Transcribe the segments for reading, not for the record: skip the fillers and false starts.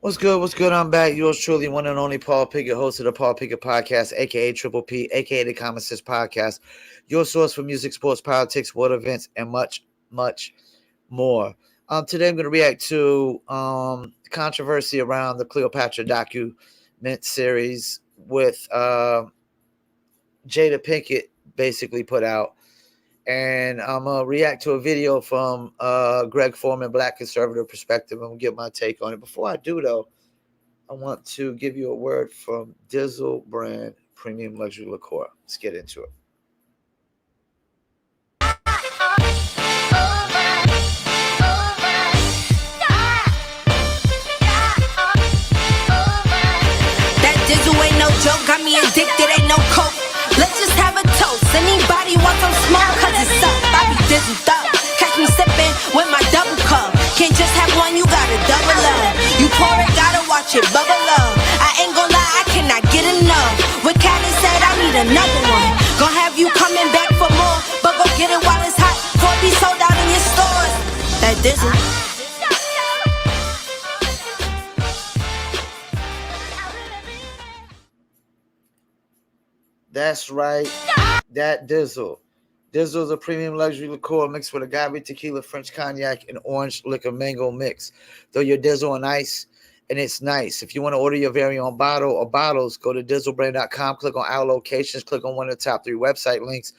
What's good? What's good? I'm back. Yours truly, one and only Paul Pickett, host of the Paul Pickett Podcast, aka Triple P, aka the Common Sense Podcast, your source for music, sports, politics, world events, and much, much more. Today I'm going to react to controversy around the Cleopatra document series with Jada Pinkett basically put out. And I'm going to react to a video from Greg Foreman, Black Conservative Perspective. I'm going to give my take on it. Before I do, though, I want to give you a word from Dizzle brand premium luxury liqueur. Let's get into it. That Dizzle ain't no joke, got me addicted, ain't no coke. Let's just have a toast. Anybody want some smoke? Cause it's up, I be Dizzled up. Catch me sipping with my double cup. Can't just have one, you gotta double up. You pour it, gotta watch it bubble up. I ain't gon' lie, I cannot get enough. What Callie said, I need another one. Gon' have you coming back for more, but go get it while it's hot. Before it be sold out in your stores. That Dizzle. That's right. That Dizzle. Dizzle is a premium luxury liqueur mixed with agave, tequila, French cognac, and orange liquor mango mix. Throw your Dizzle on ice, and it's nice. If you want to order your very own bottle or bottles, go to dizzlebrand.com, click on our locations, click on one of the top 3 website links.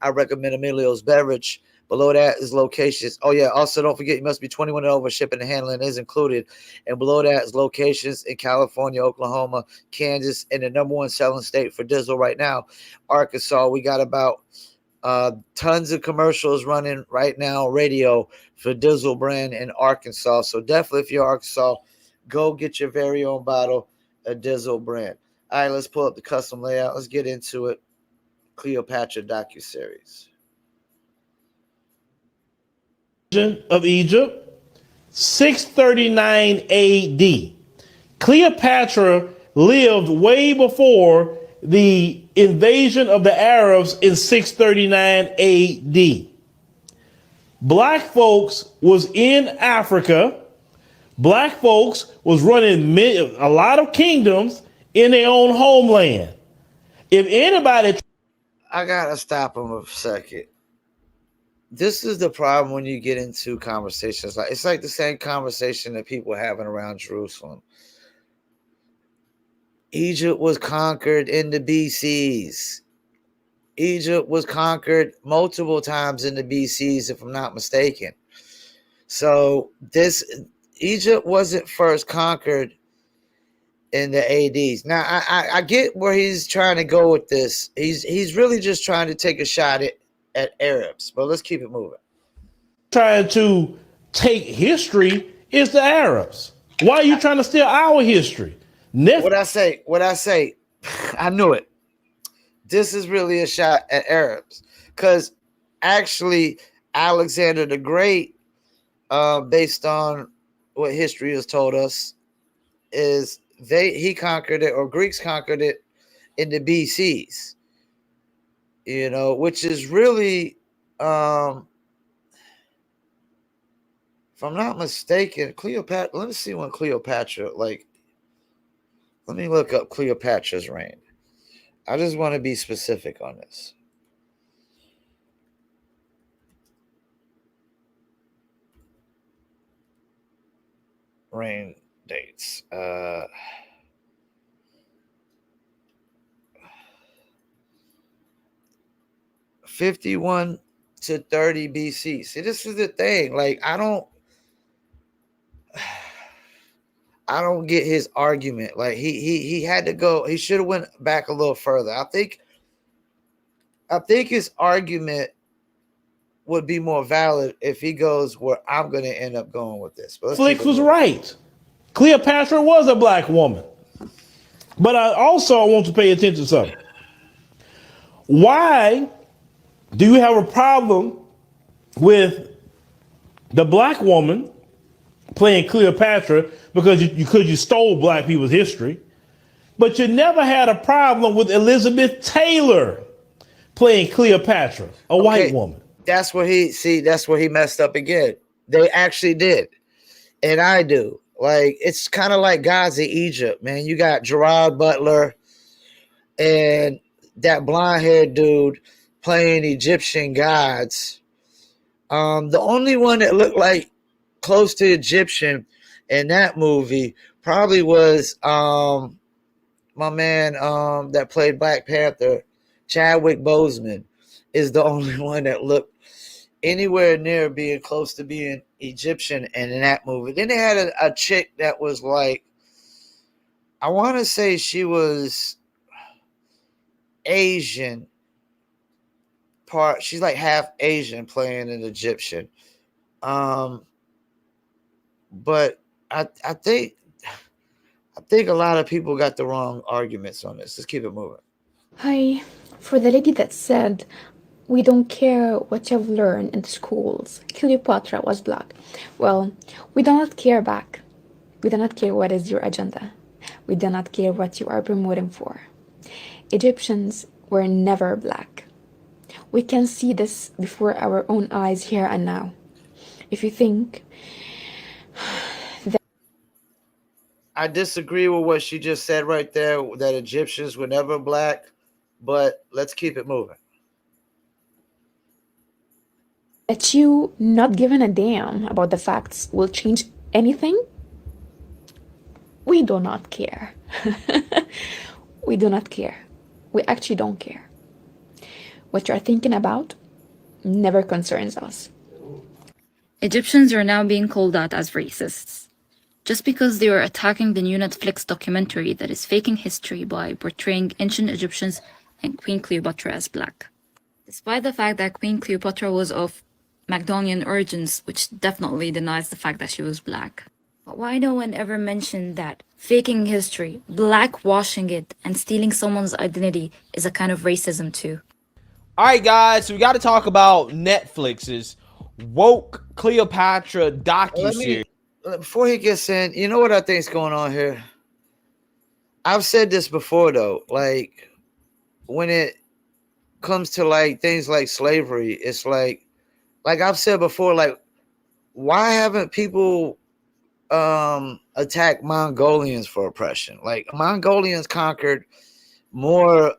I recommend Emilio's Beverage. Below that is locations. Oh, yeah. Also, don't forget, you must be 21 and over. Shipping and handling is included. And below that is locations in California, Oklahoma, Kansas, and the #1 selling state for Dizzle right now, Arkansas. We got about tons of commercials running right now, radio for Dizzle brand in Arkansas. So definitely, if you're Arkansas, go get your very own bottle of Dizzle brand. All right, let's pull up the custom layout. Let's get into it. Cleopatra docuseries. Of Egypt, 639 AD. Cleopatra lived way before the invasion of the Arabs in 639 AD. Black folks was in Africa. Black folks was running a lot of kingdoms in their own homeland. If anybody... I gotta stop him a second. This is the problem when you get into conversations. It's like the same conversation that people are having around Jerusalem. Egypt was conquered in the BCs. Egypt was conquered multiple times in the BCs, if I'm not mistaken. So Egypt wasn't first conquered in the ADs. Now, I get where he's trying to go with this. He's really just trying to take a shot at Arabs, but let's keep it moving. Trying to take history is the Arabs. Why are you trying to steal our history? What I say, I knew it. This is really a shot at Arabs, because actually Alexander the Great, based on what history has told us, is he conquered it, or Greeks conquered it in the BCs. You know, which is really, if I'm not mistaken, Cleopatra. Let me see when Cleopatra, let me look up Cleopatra's reign. I just want to be specific on this. Reign dates. 51 to 30 BC. See, this is the thing. I don't get his argument. He had to go. He should have went back a little further. I think his argument would be more valid if he goes where I'm going to end up going with this. But Flick was right. Cleopatra was a black woman. But I want to pay attention to something. Why do you have a problem with the black woman playing Cleopatra because you stole black people's history, but you never had a problem with Elizabeth Taylor playing Cleopatra, a white woman? That's where he messed up again. They actually did. And I do. Like it's kind of like gods of Egypt, man. You got Gerard Butler and that blonde haired dude playing Egyptian gods. The only one that looked like close to Egyptian in that movie probably was my man that played Black Panther, Chadwick Boseman, is the only one that looked anywhere near being close to being Egyptian in that movie. Then they had a chick that was like, I want to say she was Asian part. She's like half Asian playing an Egyptian. Um, but I think a lot of people got the wrong arguments on this. Let's keep it moving. Hi, for the lady that said, we don't care what you've learned in the schools, Cleopatra was black. Well, we do not care back. We do not care what is your agenda. We do not care what you are promoting for. Egyptians were never black. We can see this before our own eyes here and now. If you think I disagree with what she just said right there, that Egyptians were never black, but let's keep it moving. that you not giving a damn about the facts will change anything, we do not care. We do not care. We actually don't care. What you're thinking about never concerns us. Egyptians are now being called out as racists, just because they are attacking the new Netflix documentary that is faking history by portraying ancient Egyptians and Queen Cleopatra as black. Despite the fact that Queen Cleopatra was of Macedonian origins, which definitely denies the fact that she was black. But why no one ever mentioned that faking history, blackwashing it, and stealing someone's identity is a kind of racism too? All right, guys, so we got to talk about Netflix's woke Cleopatra docuseries. Before he gets in, you know what I think is going on here? I've said this before, though. Like, when it comes to, like, things like slavery, it's like I've said before, like, why haven't people attacked Mongolians for oppression? Like, Mongolians conquered more,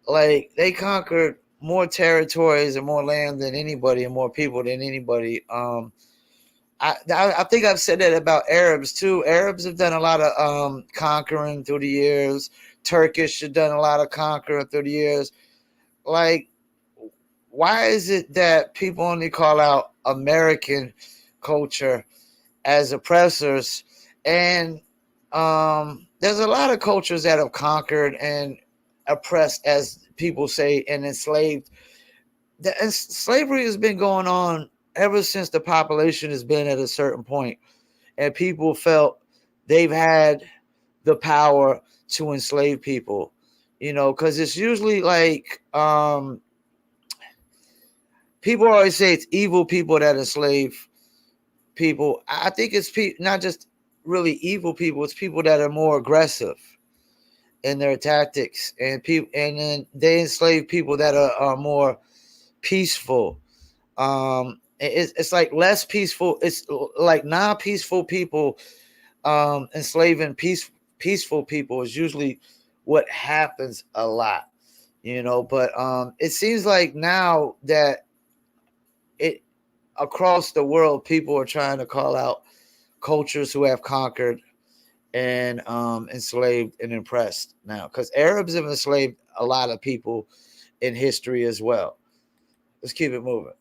like, they conquered more territories and more land than anybody and more people than anybody. I think I've said that about Arabs too. Arabs have done a lot of conquering through the years. Turkish have done a lot of conquering through the years. Like, why is it that people only call out American culture as oppressors? And there's a lot of cultures that have conquered and oppressed, as people say, and enslaved. And slavery has been going on ever since the population has been at a certain point, and people felt they've had the power to enslave people, you know, because it's usually like people always say it's evil people that enslave people. I think it's not just really evil people, it's people that are more aggressive in their tactics, and then they enslave people that are more peaceful. It's like less peaceful. It's like non-peaceful people enslaving peaceful people is usually what happens a lot, you know. But it seems like now that it across the world, people are trying to call out cultures who have conquered and enslaved and oppressed now, because Arabs have enslaved a lot of people in history as well. Let's keep it moving.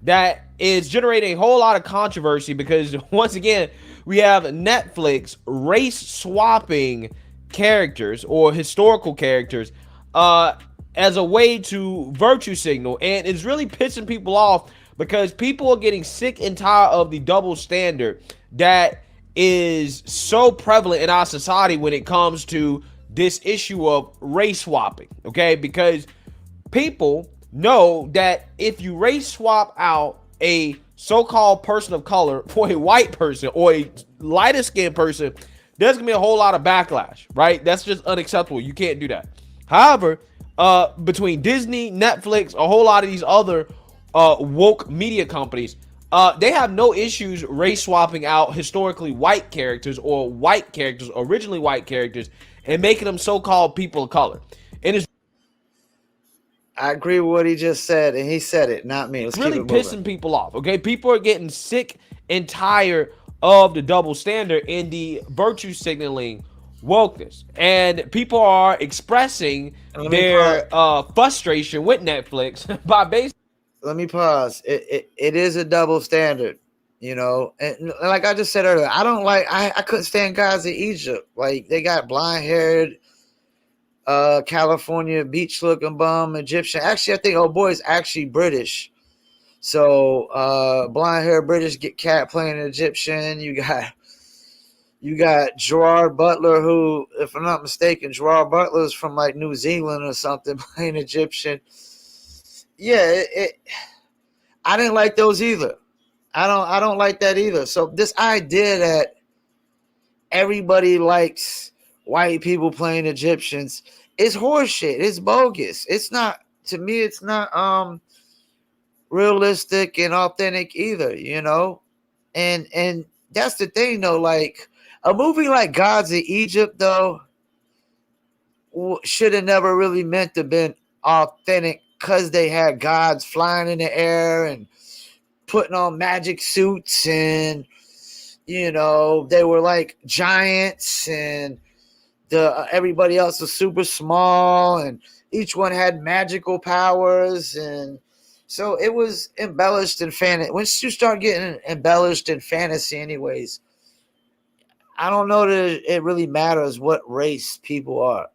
That is generating a whole lot of controversy because, once again, we have Netflix race swapping characters or historical characters as a way to virtue signal, and it's really pissing people off because people are getting sick and tired of the double standard that is so prevalent in our society when it comes to this issue of race swapping. Okay, because people know that if you race swap out a so-called person of color for a white person or a lighter skinned person, there's gonna be a whole lot of backlash, right? That's just unacceptable. You can't do that. However, between Disney, Netflix, a whole lot of these other woke media companies, They have no issues race swapping out historically white characters or white characters, originally white characters, and making them so-called people of color. And it's I agree with what he just said, and he said it, not me. Let's really keep it moving. pissing people off. Okay, people are getting sick and tired of the double standard and the virtue signaling wokeness, and people are expressing their frustration with Netflix by basically. Let me pause. It is a double standard, you know. And like I just said earlier, I don't like. I couldn't stand guys in Egypt. Like they got blind haired, California beach looking bum Egyptian. Actually, I think old boy is actually British. So blind hair British get cat playing Egyptian. You got Gerard Butler, who, if I'm not mistaken, Gerard Butler is from like New Zealand or something, playing Egyptian. Yeah, I didn't like those either. I don't like that either. So this idea that everybody likes white people playing Egyptians is horseshit. It's bogus. It's not, to me, it's not realistic and authentic either, you know? And that's the thing though, like a movie like Gods of Egypt though should have never really meant to been authentic because they had gods flying in the air and putting on magic suits, and you know they were like giants, and the everybody else was super small, and each one had magical powers, and so it was embellished in fantasy. Once you start getting embellished in fantasy anyways, I don't know that it really matters what race people are.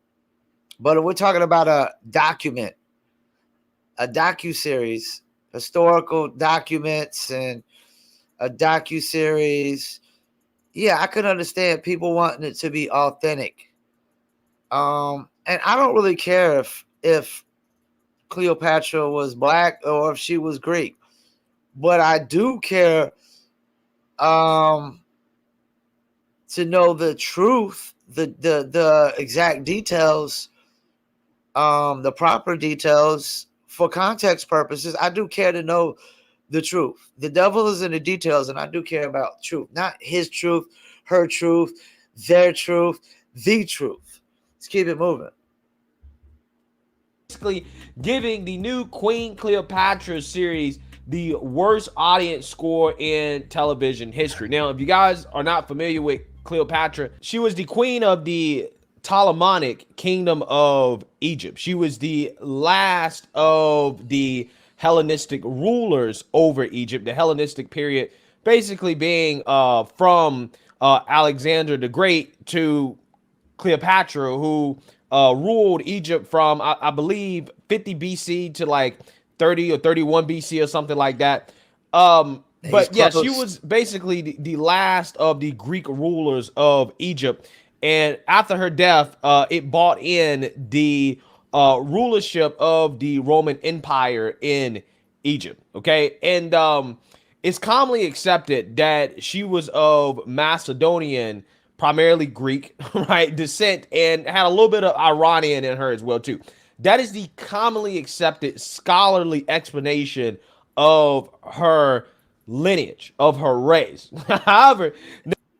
But if we're talking about a docuseries, historical documents and a docuseries, yeah, I could understand people wanting it to be authentic. And I don't really care if Cleopatra was black or if she was Greek, but I do care to know the truth, the exact details, the proper details for context purposes. I do care to know the truth. The devil is in the details, and I do care about truth, not his truth, her truth, their truth, the truth. Let's keep it moving. Basically giving the new Queen Cleopatra series the worst audience score in television history. Now, if you guys are not familiar with Cleopatra, she was the queen of the Ptolemaic kingdom of Egypt. She was the last of the Hellenistic rulers over Egypt, the Hellenistic period basically being from Alexander the Great to Cleopatra, who ruled Egypt from, I believe, 50 BC to like 30 or 31 BC or something like that. But yeah, she was basically the last of the Greek rulers of Egypt. And after her death, it brought in the rulership of the Roman Empire in Egypt. Okay. And it's commonly accepted that she was of Macedonian, primarily Greek, right, descent, and had a little bit of Iranian in her as well, too. That is the commonly accepted scholarly explanation of her lineage, of her race. However,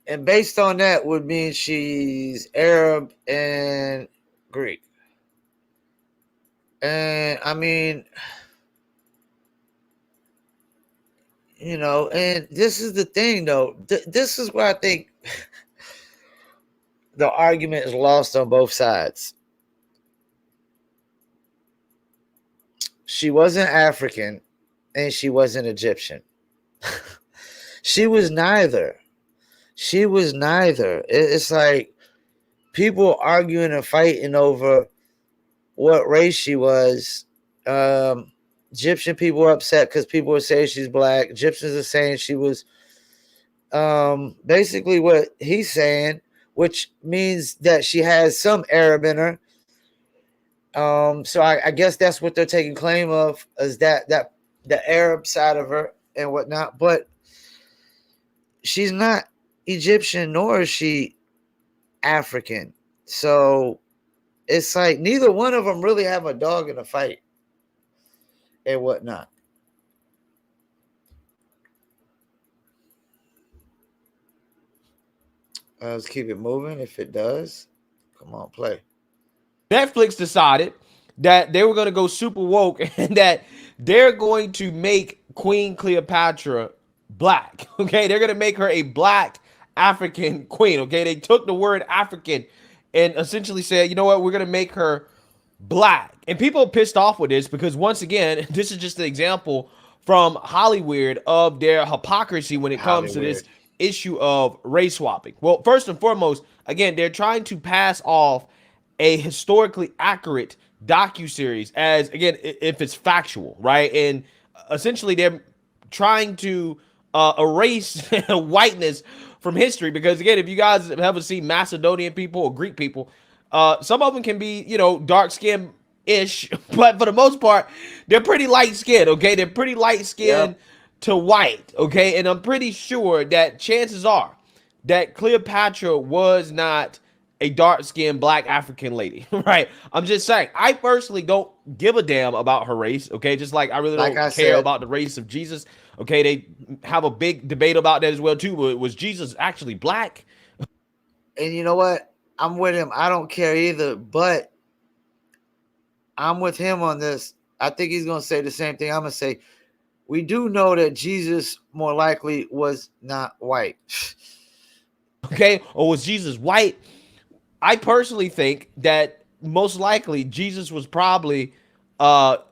and based on that would mean she's Arab and Greek. And I mean, you know, and this is the thing though. This is where I think the argument is lost on both sides. She wasn't African and she wasn't Egyptian. She was neither. She was neither. It's like people arguing and fighting over what race she was. Egyptian people were upset because people were saying she's black. Egyptians are saying she was basically what he's saying, which means that she has some Arab in her. So I guess that's what they're taking claim of, is that the Arab side of her and whatnot. But she's not Egyptian nor is she African. So it's like neither one of them really have a dog in the fight and whatnot. Let's keep it moving. If it does, come on, play. Netflix decided that they were going to go super woke and that they're going to make Queen Cleopatra black. Okay, they're going to make her a black African queen. Okay, they took the word African and essentially said, you know what, we're going to make her black. And people are pissed off with this because, once again, this is just an example from Hollywood of their hypocrisy when it comes to this Hollywood. issue of race swapping. Well, first and foremost, again, they're trying to pass off a historically accurate docu-series as, again, if it's factual, right? And essentially they're trying to erase whiteness from history because, again, if you guys have ever seen Macedonian people or Greek people, some of them can be, dark skinned ish, but for the most part, they're pretty light skinned. Okay, they're pretty light skinned Yep. to white. Okay, and I'm pretty sure that chances are that Cleopatra was not a dark skinned black African lady, right? I'm just saying, I personally don't give a damn about her race, okay? Just like I really Like don't I care said, about the race of Jesus, okay? They have a big debate about that as well, too. Was Jesus actually black? and you know what? I'm with him. I don't care either, but I'm with him on this. I think he's gonna say the same thing I'm gonna say. We do know that Jesus more likely was not white. Okay? Or was Jesus white? I personally think that most likely Jesus was probably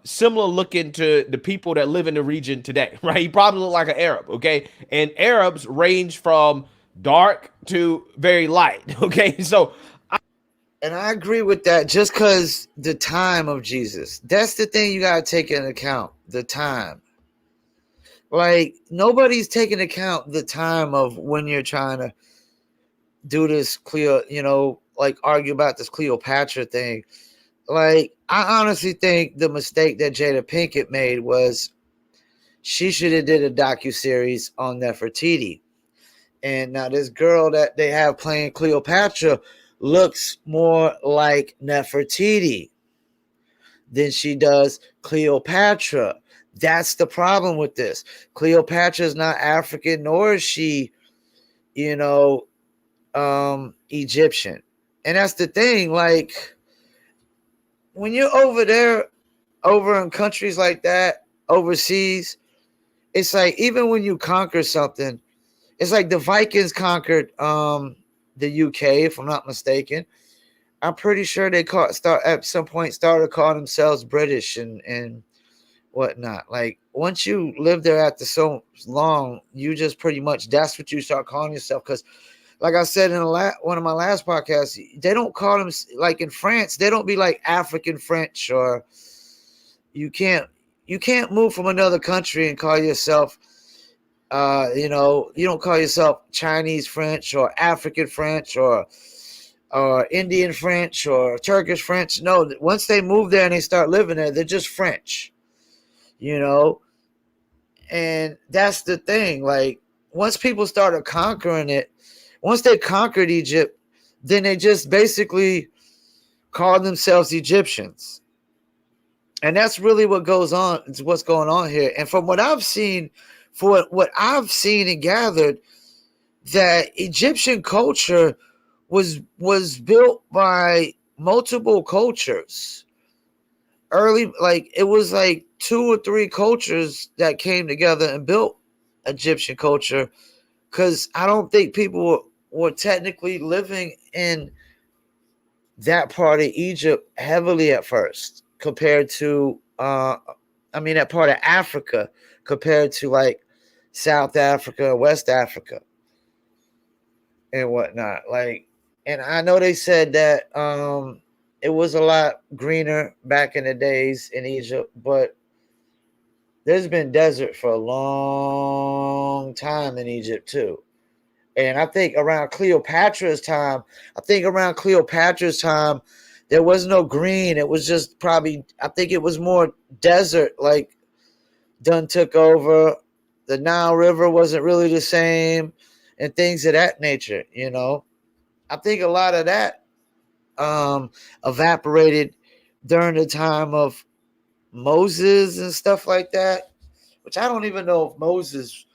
similar looking to the people that live in the region today, right? He probably looked like an Arab, okay? And Arabs range from dark to very light, okay? So And I agree with that just because the time of Jesus. That's the thing you got to take into account, the time. Like, nobody's taking account the time of when you're trying to do this like argue about this Cleopatra thing. Like, I honestly think the mistake that Jada Pinkett made was she should have did a docu-series on Nefertiti. And now this girl that they have playing Cleopatra looks more like Nefertiti than she does Cleopatra. That's the problem with this. Cleopatra is not African, nor is she, you know, Egyptian. And that's the thing. Like, when you're over there, over in countries like that, overseas, it's like even when you conquer something, it's like the Vikings conquered the UK, if I'm not mistaken. I'm pretty sure they start at some point started calling themselves British and whatnot. Like, once you live there after so long, you just pretty much that's what you start calling yourself. Because, like I said in one of my last podcasts, they don't call them like in France. They don't be like African French, or you can't move from another country and call yourself. You don't call yourself Chinese French or African French or Indian French or Turkish French. No, once they move there and they start living there, they're just French, you know? And that's the thing. Like, once people started conquering it, once they conquered Egypt, then they just basically called themselves Egyptians. And that's really what goes on. It's what's going on here. And from what I've seen, for what I've seen and gathered, that Egyptian culture was built by multiple cultures. Early, like it was like 2 or 3 cultures that came together and built Egyptian culture. Because I don't think people were technically living in that part of Egypt heavily at first, compared to that part of Africa compared to like South Africa, West Africa, and whatnot. Like, and I know they said that it was a lot greener back in the days in Egypt, but there's been desert for a long time in Egypt too. And I think around Cleopatra's time, there was no green. It was just probably, I think it was more desert, like done took over. The Nile River wasn't really the same and things of that nature, you know. I think a lot of that evaporated during the time of Moses and stuff like that, which I don't even know if Moses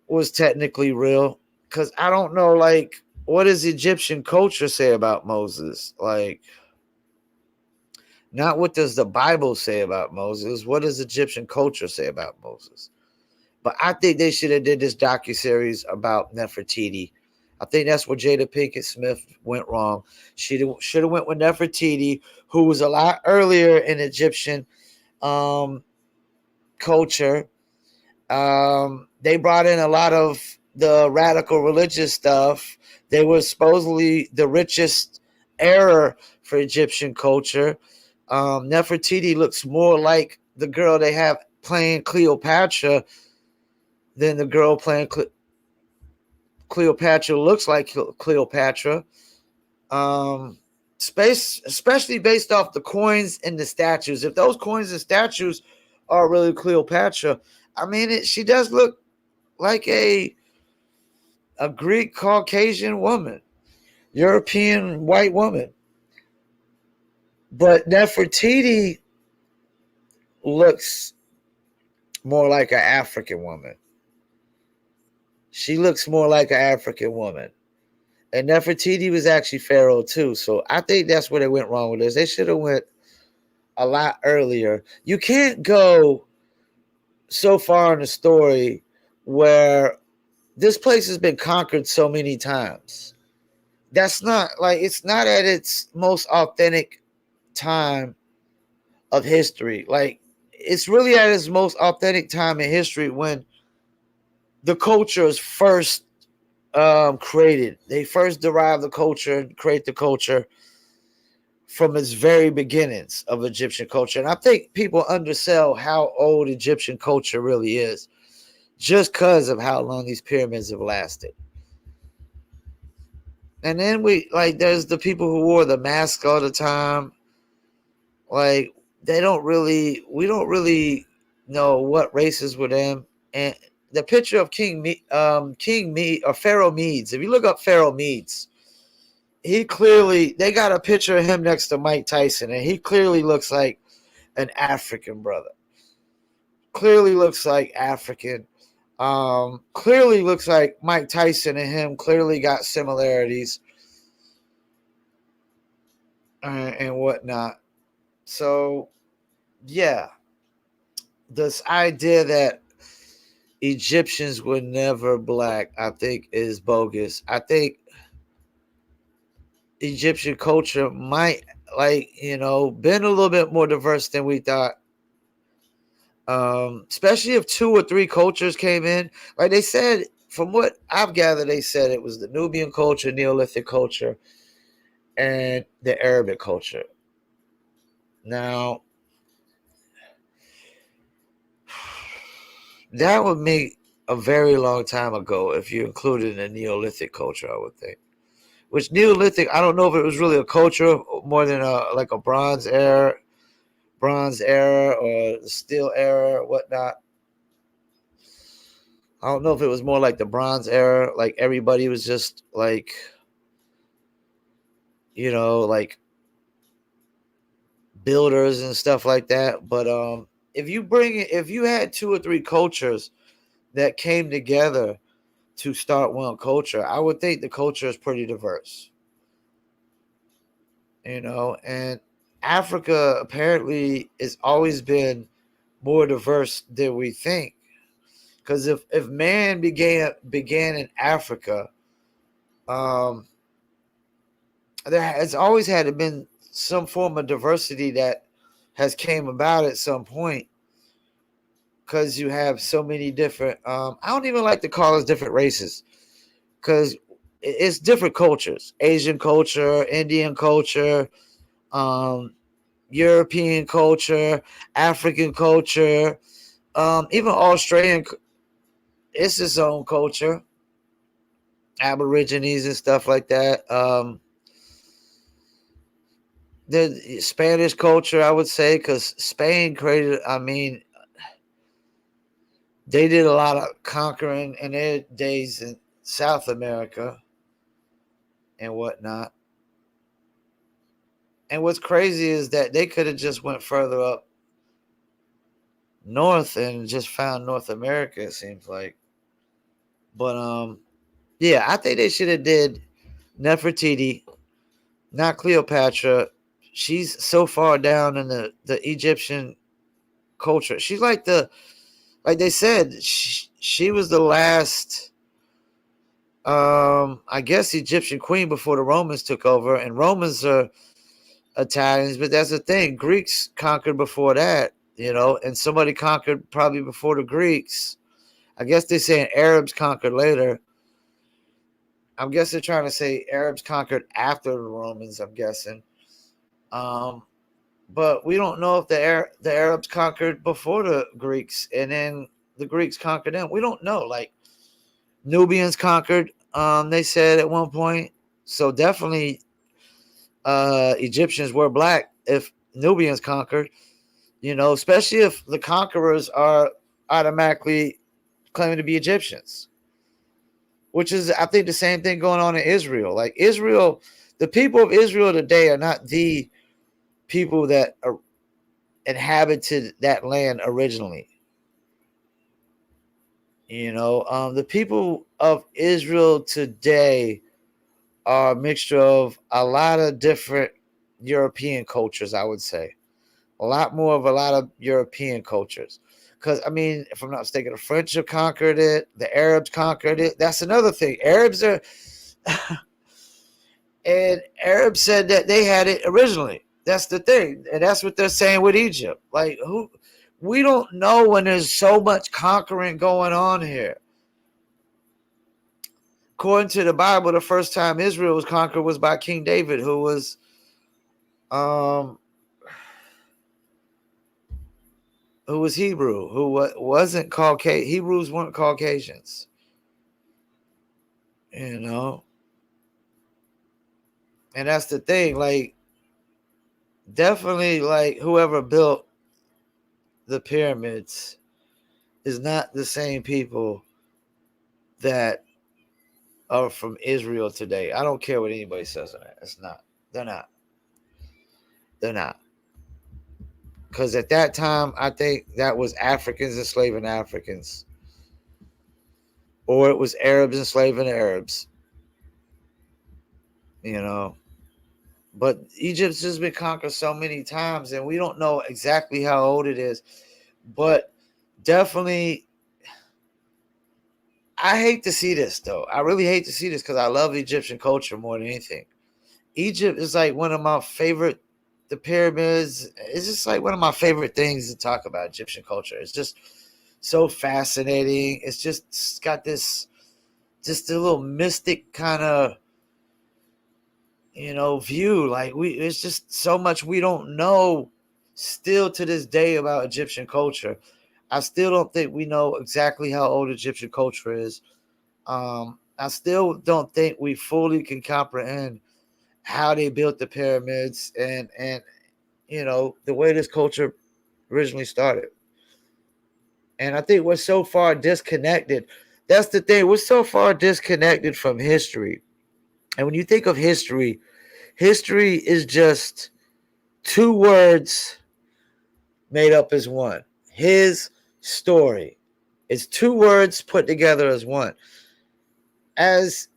was technically real. because I don't know, like, what does Egyptian culture say about Moses? Like, not what does the Bible say about Moses. What does Egyptian culture say about Moses? But I think they should have did this docuseries about Nefertiti. I think that's where Jada Pinkett Smith went wrong. She should have went with Nefertiti, who was a lot earlier in Egyptian culture. They brought in a lot of the radical religious stuff. They were supposedly the richest era for Egyptian culture. Nefertiti looks more like the girl they have playing Cleopatra than the girl playing Cleopatra looks like Cleopatra. Space, especially based off the coins and the statues. If those coins and statues are really Cleopatra, I mean, she does look like a Greek Caucasian woman, European white woman. But Nefertiti looks more like an African woman. She looks more like an African woman. And Nefertiti was actually Pharaoh too. So I think that's where they went wrong with this. They should have went a lot earlier. You can't go so far in the story where this place has been conquered so many times. That's not like, it's not at its most authentic time of history. Like, it's really at its most authentic time in history when the culture is first created. They first derive the culture and create the culture from its very beginnings of Egyptian culture. And I think people undersell how old Egyptian culture really is just because of how long these pyramids have lasted. And then there's the people who wore the mask all the time. Like, we don't really know what races were them. And the picture of King Me or Pharaoh Medes, if you look up Pharaoh Medes, they got a picture of him next to Mike Tyson, and he clearly looks like an African brother. Clearly looks like African. Clearly looks like Mike Tyson and him clearly got similarities and whatnot. So, yeah, this idea that Egyptians were never black, I think, is bogus. I think Egyptian culture might, been a little bit more diverse than we thought. Especially if 2 or 3 cultures came in. Like they said, from what I've gathered, they said it was the Nubian culture, Neolithic culture, and the Arabic culture. Now, that would make a very long time ago if you included the Neolithic culture, I would think. Which Neolithic, I don't know if it was really a culture more than a Bronze era or Steel era or whatnot. I don't know if it was more like the Bronze era, like everybody was just like, like builders and stuff like that. But if you had 2 or 3 cultures that came together to start one culture, I would think the culture is pretty diverse. And Africa apparently has always been more diverse than we think. Because if man began in Africa, there has always had to been some form of diversity that has came about at some point. Because you have so many different, I don't even like to call us different races, because it's different cultures: Asian culture, Indian culture, European culture, African culture, even Australian. It's its own culture, Aborigines and stuff like that. The Spanish culture, I would say, because Spain created, they did a lot of conquering in their days in South America and whatnot. And what's crazy is that they could have just went further up north and just found North America, it seems like. But Yeah, I think they should have did Nefertiti, not Cleopatra. She's so far down in the Egyptian culture. She's like like they said, she was the last, I guess, Egyptian queen before the Romans took over. And Romans are Italians, but that's the thing. Greeks conquered before that, and somebody conquered probably before the Greeks. I guess they're saying Arabs conquered later. I guess they're trying to say Arabs conquered after the Romans, I'm guessing. Um, but we don't know if the Arabs conquered before the Greeks and then the Greeks conquered them. We don't know. Like Nubians conquered, they said at one point. So definitely Egyptians were black if Nubians conquered, especially if the conquerors are automatically claiming to be Egyptians, which is, I think, the same thing going on in Israel. Like Israel, the people of Israel today are not the people that inhabited that land originally. The people of Israel today are a mixture of a lot of different European cultures, I would say. A lot more of a lot of European cultures. Because, I mean, if I'm not mistaken, the French have conquered it. The Arabs conquered it. That's another thing. Arabs are... and Arabs said that they had it originally. That's the thing. And that's what they're saying with Egypt. Like, we don't know when there's so much conquering going on here. According to the Bible, the first time Israel was conquered was by King David, who was Hebrew, who wasn't Caucasian. Hebrews weren't Caucasians. And that's the thing. Like, definitely, like, whoever built the pyramids is not the same people that are from Israel today. I don't care what anybody says on that. It's not. They're not. They're not. Because at that time, I think that was Africans enslaving Africans. Or it was Arabs enslaving Arabs. But Egypt's just been conquered so many times, and we don't know exactly how old it is. But definitely, I hate to see this, though. I really hate to see this because I love Egyptian culture more than anything. Egypt is like one of my favorite. The pyramids, it's just like one of my favorite things to talk about, Egyptian culture. It's just so fascinating. It's got this, just a little mystic kind of, view. Like it's just so much we don't know still to this day about Egyptian culture. I still don't think we know exactly how old Egyptian culture is. I still don't think we fully can comprehend how they built the pyramids and the way this culture originally started. And I think we're so far disconnected. That's the thing. We're so far disconnected from history. And when you think of history, history is just two words made up as one. His story. It's two words put together as one. As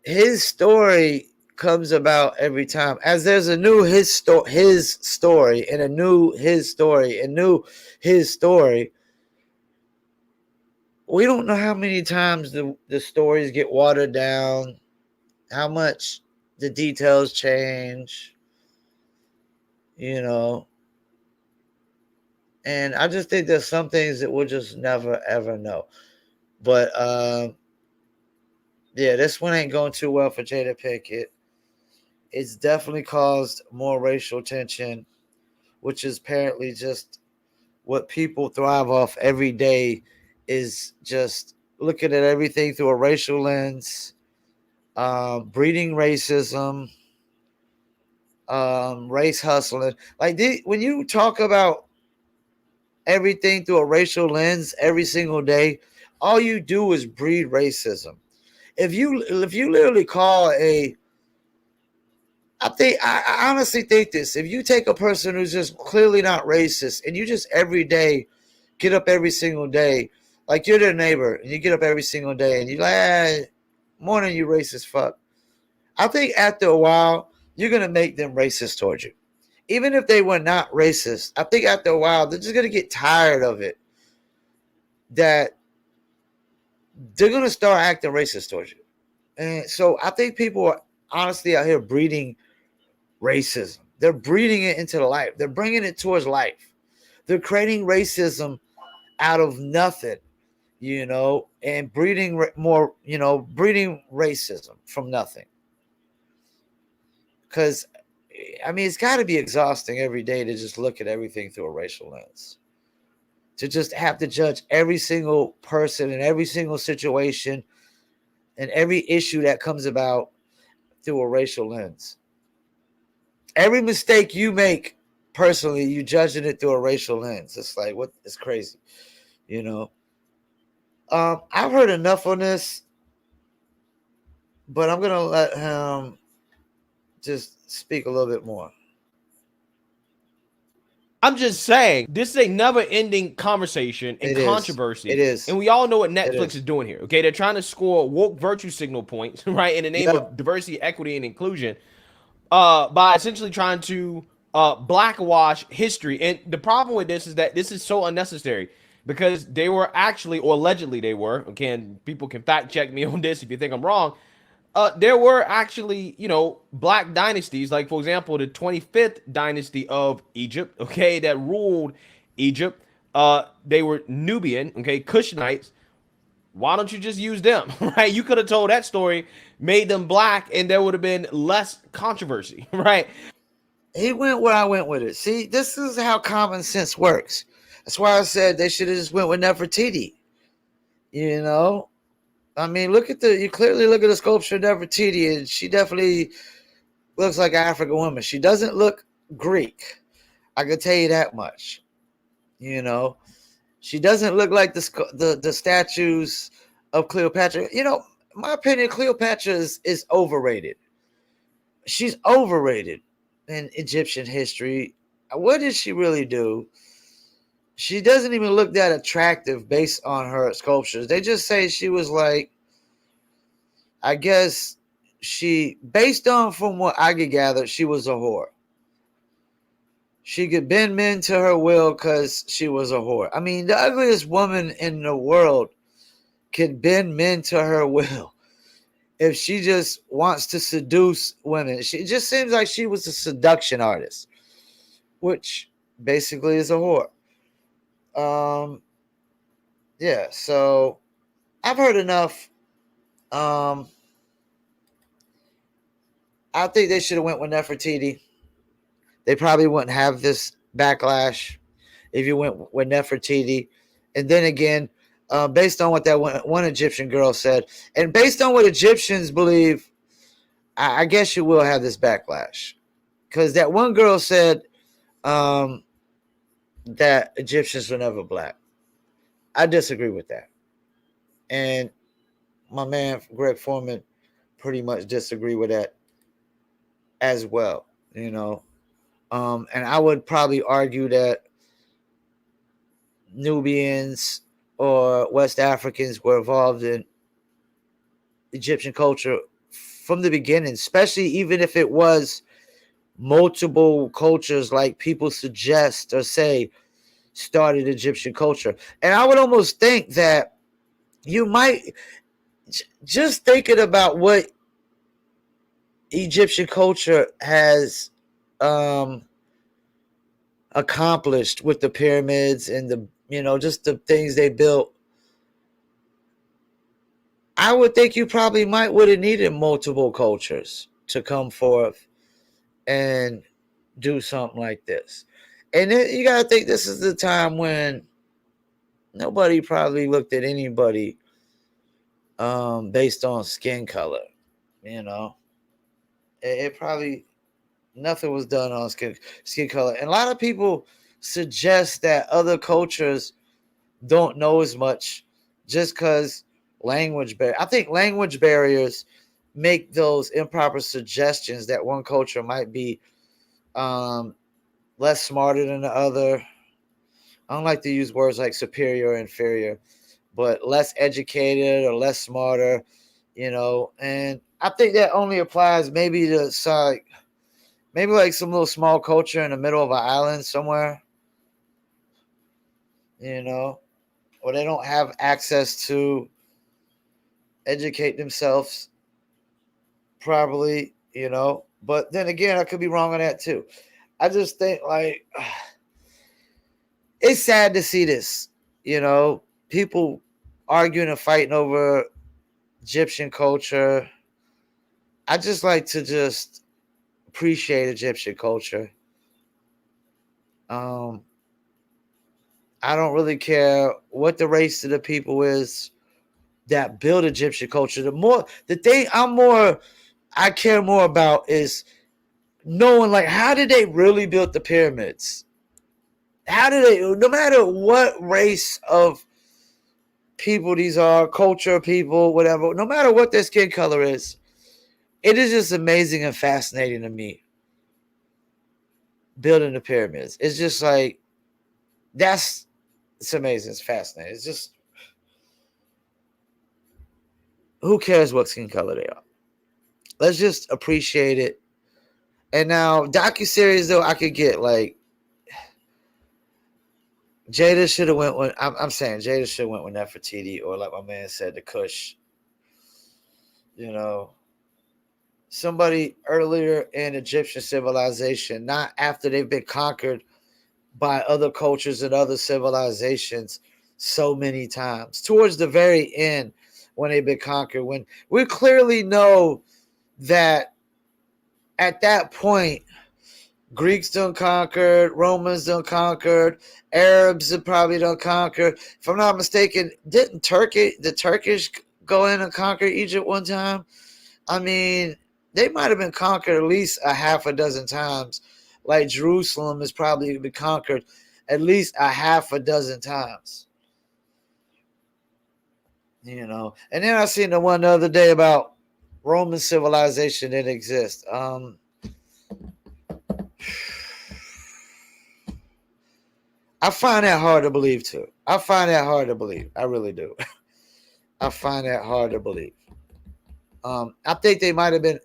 his story comes about every time, as there's a new his story and a new his story and new his story, we don't know how many times the stories get watered down, how much the details change, and I just think there's some things that we'll just never ever know. But yeah, this one ain't going too well for Jada Pinkett. It's definitely caused more racial tension, which is apparently just what people thrive off every day, is just looking at everything through a racial lens, breeding racism, race hustling. Like when you talk about everything through a racial lens every single day, all you do is breed racism. If you literally call I honestly think this. If you take a person who's just clearly not racist and you just every day get up every single day, like you're their neighbor and you get up every single day and you're like, more than you racist fuck. I think after a while, you're going to make them racist towards you. Even if they were not racist, I think after a while, they're just going to get tired of it. That they're going to start acting racist towards you. And so I think people are honestly out here breeding racism. They're breeding it into life. They're bringing it towards life. They're creating racism out of nothing, and breeding more, breeding racism from nothing. Because, I mean, it's got to be exhausting every day to just look at everything through a racial lens. To just have to judge every single person and every single situation and every issue that comes about through a racial lens. Every mistake you make, personally, you judging it through a racial lens. It's like, what? It's crazy, I've heard enough on this, but I'm gonna let him just speak a little bit more. I'm just saying, this is a never-ending conversation and controversy. It is. And we all know what Netflix is doing here, okay? They're trying to score woke virtue signal points, right, in the name of diversity, equity, and inclusion, by essentially trying to blackwash history. And the problem with this is that this is so unnecessary because they were actually, or allegedly they were, okay, and people can fact check me on this if you think I'm wrong, there were actually, black dynasties, like, for example, the 25th dynasty of Egypt, okay, that ruled Egypt. They were Nubian, okay, Kushnites. Why don't you just use them, right? You could have told that story, made them black, and there would have been less controversy, right? He went where I went with it. See, this is how common sense works. That's why I said they should have just went with Nefertiti. I mean, you clearly look at the sculpture of Nefertiti, and she definitely looks like an African woman. She doesn't look Greek. I can tell you that much. She doesn't look like the statues of Cleopatra. In my opinion, Cleopatra is overrated. She's overrated in Egyptian history. What did she really do? She doesn't even look that attractive based on her sculptures. They just say she was like, I guess based on from what I could gather, she was a whore. She could bend men to her will because she was a whore. I mean, the ugliest woman in the world could bend men to her will if she just wants to seduce women. It just seems like she was a seduction artist, which basically is a whore. Yeah, so I've heard enough. I think they should have went with Nefertiti. They probably wouldn't have this backlash if you went with Nefertiti. And then again, based on what that one Egyptian girl said, and based on what Egyptians believe, I guess you will have this backlash. Because that one girl said that Egyptians were never black. I disagree with that. And my man Greg Foreman pretty much disagree with that as well, and I would probably argue that Nubians or West Africans were involved in Egyptian culture from the beginning, especially even if it was multiple cultures like people suggest or say started Egyptian culture. And I would almost think that you might just thinking about what Egyptian culture has accomplished with the pyramids and just the things they built. I would think you probably would have needed multiple cultures to come forth and do something like this. And you got to think this is the time when nobody probably looked at anybody based on skin color. It probably nothing was done on skin color. And a lot of people suggest that other cultures don't know as much just because language barrier. I think language barriers make those improper suggestions that one culture might be less smarter than the other. I don't like to use words like superior or inferior, but less educated or less smarter And I think that only applies maybe to maybe like some little small culture in the middle of an island somewhere, or they don't have access to educate themselves properly, But then again, I could be wrong on that too. I just think like it's sad to see this, people arguing and fighting over Egyptian culture. I just like to just appreciate Egyptian culture. I don't really care what the race of the people is that build Egyptian culture. The thing I care more about is knowing like how did they really build the pyramids? How did they? No matter what race of people these are, culture people, whatever, no matter what their skin color is, it is just amazing and fascinating to me building the pyramids. It's just like it's amazing. It's fascinating. It's just who cares what skin color they are? Let's just appreciate it. And now docuseries though, I could get like Jada should have went with. I'm saying Jada should have went with Nefertiti, or like my man said, the Kush. Somebody earlier in Egyptian civilization, not after they've been conquered by other cultures and other civilizations so many times. Towards the very end, when they've been conquered, when we clearly know that at that point, Greeks done conquered, Romans done conquered, Arabs have probably done conquered. If I'm not mistaken, didn't the Turkish go in and conquer Egypt one time? I mean, they might have been conquered at least a half a dozen times. Like Jerusalem has probably been conquered at least a half a dozen times. And then I seen the one the other day about Roman civilization didn't exist. I find that hard to believe too. I find that hard to believe. I really do. I find that hard to believe. I think they might have been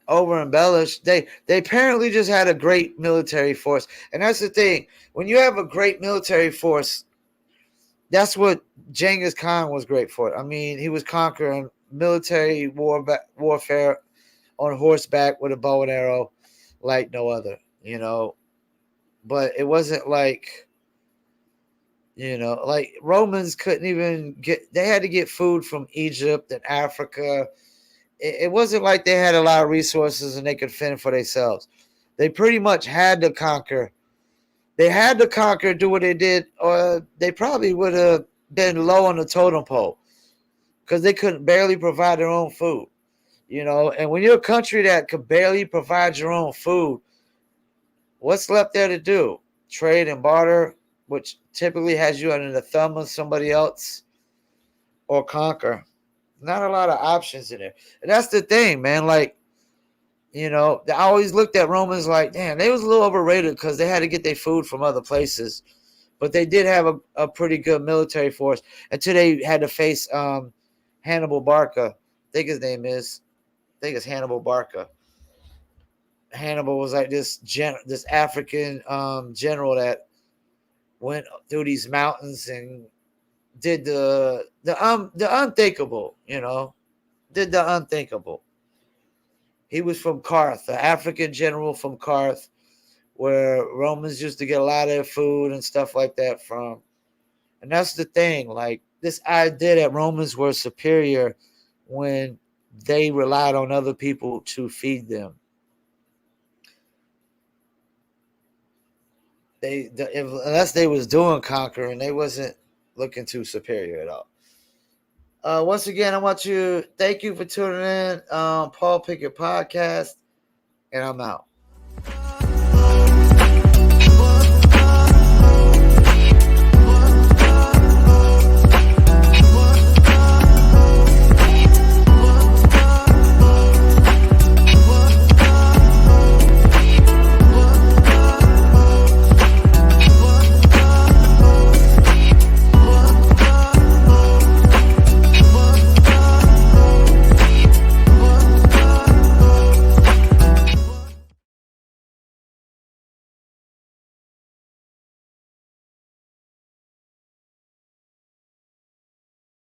over embellished. They apparently just had a great military force, and that's the thing. When you have a great military force, that's what Genghis Khan was great for. I mean, he was conquering military warfare on horseback with a bow and arrow like no other. But it wasn't like like Romans couldn't even they had to get food from Egypt and Africa. It wasn't like they had a lot of resources and they could fend for themselves. They pretty much had to conquer. They had to conquer, do what they did, or they probably would have been low on the totem pole because they couldn't barely provide their own food. And when you're a country that could barely provide your own food, what's left there to do? Trade and barter, which typically has you under the thumb of somebody else, or conquer. Not a lot of options in there. And that's the thing, man. Like, I always looked at Romans like, damn, they was a little overrated because they had to get their food from other places. But they did have a pretty good military force until they had to face Hannibal Barca. I think his name is. I think it's Hannibal Barca. Hannibal was like this African general that went through these mountains and did the unthinkable, did the unthinkable. He was from Carth, an African general from Carth, where Romans used to get a lot of their food and stuff like that from. And that's the thing, like this idea that Romans were superior when they relied on other people to feed them. Unless they was doing conquering, they wasn't looking too superior at all. Once again, I want to thank you for tuning in. Paul Pickett Podcast, and I'm out.